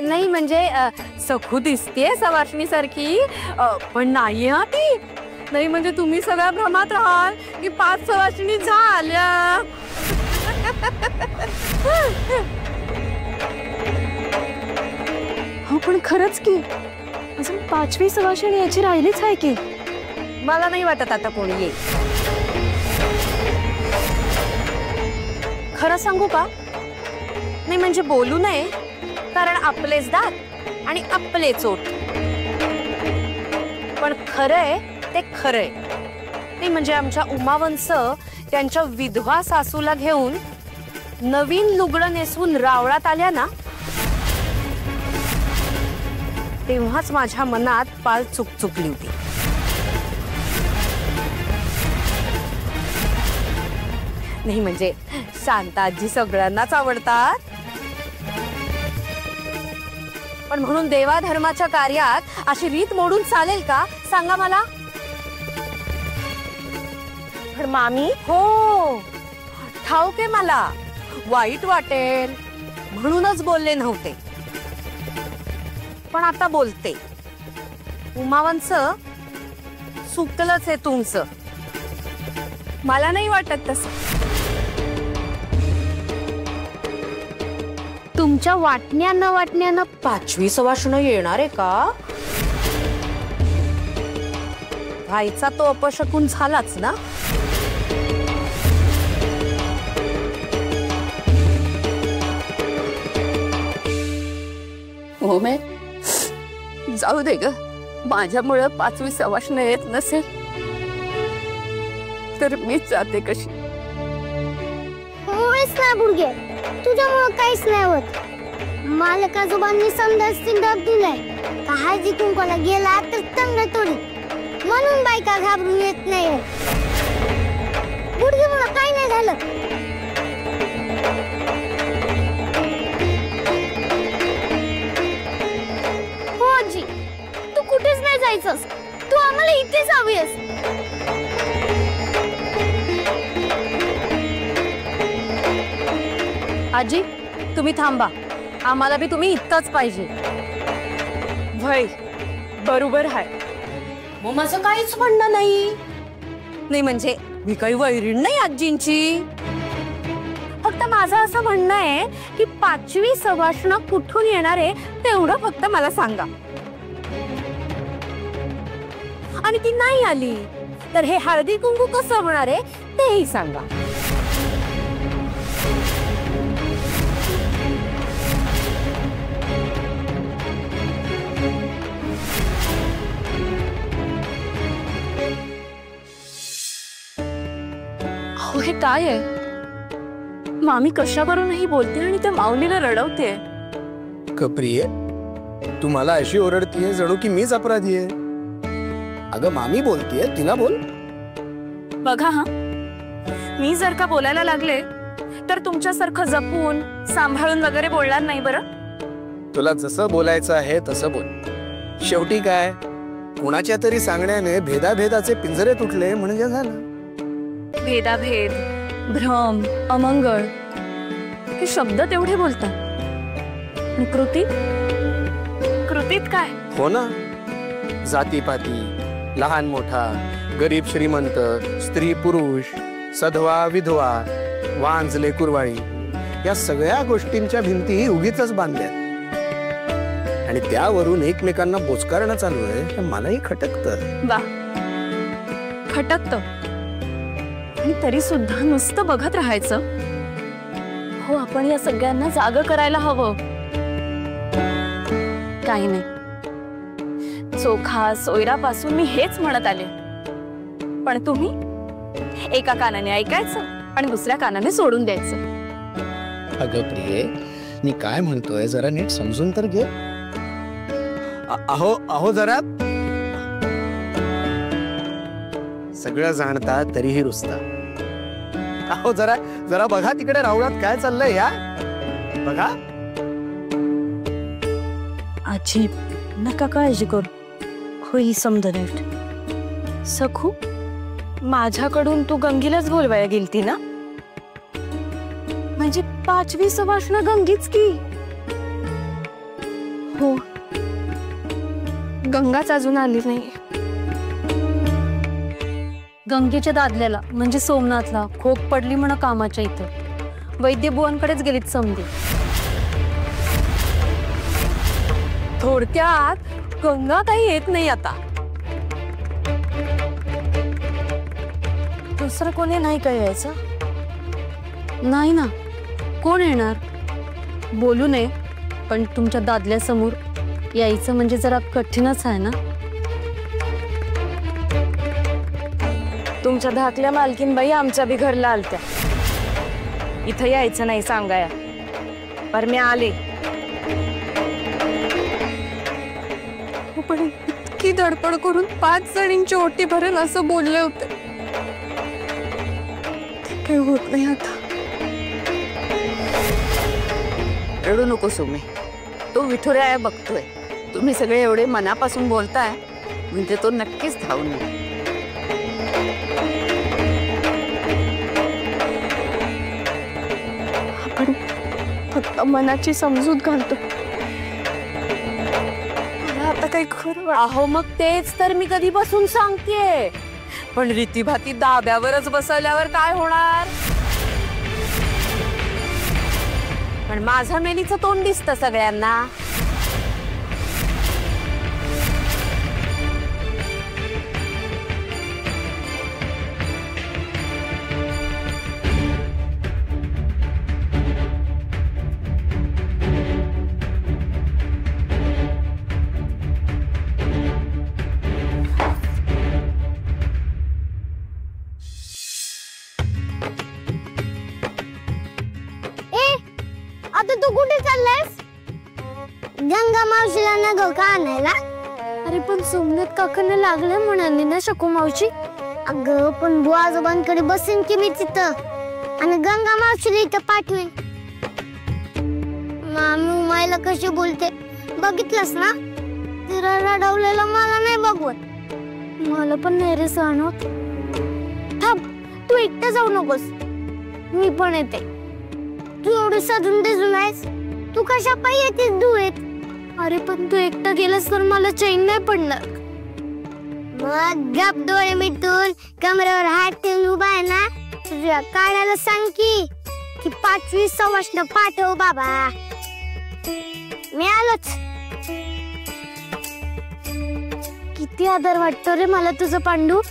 नाही म्हणजे सखू दिसतेय सवाष्णी सारखी, पण नाहीये हा ती. नाही म्हणजे तुम्ही सगळ्या भ्रमात राहाल की 5 सवाष्णी झाल्या. हो पण खरंच की अजून 5वी सवाष्णी याची राहिलीच आहे की. मला नाही वाटत आता कोणी येईल. खरं सांगू का, नाही म्हणजे बोलू नये कारण आपलेच दात आणि आपले चोट. पण खरंय ते खरंय. नाही म्हणजे आमच्या उमावंस त्यांच्या विधवा सासूला घेऊन नवीन लुगडं नेसवून रावळात आल्या ना, तेव्हाच माझ्या मनात पाल चुकचुकली होती. नाही म्हणजे शांताजी सगळ्यांनाच आवडतात, पण म्हणून देवाधर्माच्या कार्यात अशी रीत मोडून चालेल का सांगा मला. पण मामी, हो ठाऊक आहे मला, वाईट वाटेल म्हणूनच बोलले नव्हते, पण आता बोलते. उमावंच चुकलंच आहे तुमचं. मला नाही वाटत तसं. तुमच्या वाटण्या न वाटण्यानं 5वी सवाष्ण येणार आहे का? व्हायचा तो अपशकुन झालाच ना. हो मे जाऊ दे ग, माझ्यामुळे 5वी सवाष्ण येत नसेल तर मीच जाते कशी. होयच ना बुडगे, तुझ्यामुळे काहीच नाही होत. मालकाजोबांनी समजा सिंडप दिलाय का हळदी कुंकवाला गेला तर तंग तोडी, म्हणून बायका घाबरून येत नाही. बुडगे मला काही नाही झालं. हो आजी, तू कुठेच नाही जायचंस, तू आम्हाला इथेच हवीस. आजी तुम्ही थांबा, आम्हाला बी तुम्ही इतकंच पाहिजे. वय बरोबर आहे. मग माझं काहीच म्हणणं नाही. नाही म्हणजे मी काही वैरीण नाही आजींची. फक्त माझं असं म्हणणं आहे की 5वी सवाष्ण कुठून येणार आहे तेवढं फक्त मला सांगा. आणि ती नाही आली तर हे हळदी कुंकू कसं होणार आहे तेही सांगा. हे काय आहे? मामी कशावरूनही बोलते आणि त्या माऊलीला रडवते. कप्रिये, तू मला अशी ओरडतीये जणू की मीच अपराधी आहे. अगं मामी बोलतीये, तिला बोल. बघा हा, मी जर का बोलायला लागले तर तुमच्यासारखं जपून सांभाळून वगैरे बोलणार नाही बरं. तुला जसं बोलायचं आहे तसं बोल. शेवटी काय, कुणाच्या तरी सांगण्याने भेदाभेदाचे पिंजरे तुटले म्हणजे झालं. भेदाभेद, भ्रम, अमंगळ हे शब्द तेवढे बोलतात, आणि कृतीत काय? हो ना, जातीपाती, लहान मोठा, गरीब श्रीमंत, स्त्री पुरुष, सधवा विधवा, वांजले कुरवाळी, या सगळ्या गोष्टींच्या भिंती उगीच बांधल्यात आणि त्यावरून एकमेकांना बोचकारणं चालू आहे. हे मलाही खटकतं. वा, खटकतं. आणि तरी सुद्धा नुसतं बघत राहायचं. हो, आपण या सगळ्यांना जाग करायला हवं. काही नाही, चोखा सोयरापासून मी हेच म्हणत आले, पण तुम्ही एका कानाने ऐकायचं आणि दुसऱ्या कानाने सोडून द्यायचं. अगं प्रिये, मी काय म्हणतोय जरा नीट समजून तर घे. अहो जरा सगळं जाणता तरीही रुसता. अहो जरा जरा बघा तिकडे रावळात काय चाललंय. या बघा. आजी नका काळजी करू, होई समजा नीट. सखू, माझ्याकडून तू गंगीलाच बोलवायला गेलती ना? म्हणजे 5वी सवाष्ण गंगीच की. हो, गंगाच अजून आली नाही. गंगेच्या दादल्याला म्हणजे सोमनाथला खोक पडली म्हणा कामाच्या इथं. वैद्यबुवांकडेच गेलीत समधी. थोडक्यात गंगा काही येत नाही आता. दुसरं कोणी नाही काय यायचं? नाही ना, कोण येणार? बोलू नये, पण तुमच्या दादल्यासमोर यायचं म्हणजे जरा कठीणच आहे ना. तुमच्या धाकल्या मालकीनबाई आमच्या बी घरला आलत्या. इथं यायचं नाही सांगाया, पर मी आले. पण इतकी धडपड करून 5 जणींची ओटी भरेल असं बोलले होते. काही होत नाही आता. रडू नको सोमे, तो विठुराया बघतोय. तुम्ही सगळे एवढे मनापासून बोलताय म्हणजे तो नक्कीच धावून येईल. आपण फक्त मनाची समजूत घालतो. मला आता काही खरं अहो मग तेच तर मी कधीपासून सांगतेय. पण रीतीभाती दाब्यावरच बसवल्यावर काय होणार? पण माझं मेलीचं तोंड दिसतं सगळ्यांना. आता तू कुठे चाललायस? गंगा मावशीला नगं का आणायला? अरे पण सोमनाथ काकांना लागलं म्हणाली ना शकू मावशी. अगं पण बुवा आजोबांकडे बसेन की मी तिथं आणि गंगा मावशीला इथं पाठवेन. मामी उमायला कशी बोलते बघितलंस ना? तिला रडवलेलं मला नाही बघवत. मला पण नाही रे सहन होत. थांब, तू एकटं जाऊ नकोस, मी पण येते. तू एवढं सजून दिसून आहेस, तू कशा पायी येतेस धुळेत? अरे पण तू एकटा गेलास तर मला चैन नाही पडणार. मग गप डोळे मिटून कमरेवर हात ठेवून उभा आहे ना, तुझ्या काढायला सांग की 5वी सवाष्ण पाठव बाबा. मी आलोच. किती आदर वाटतो रे मला तुझं पांडू.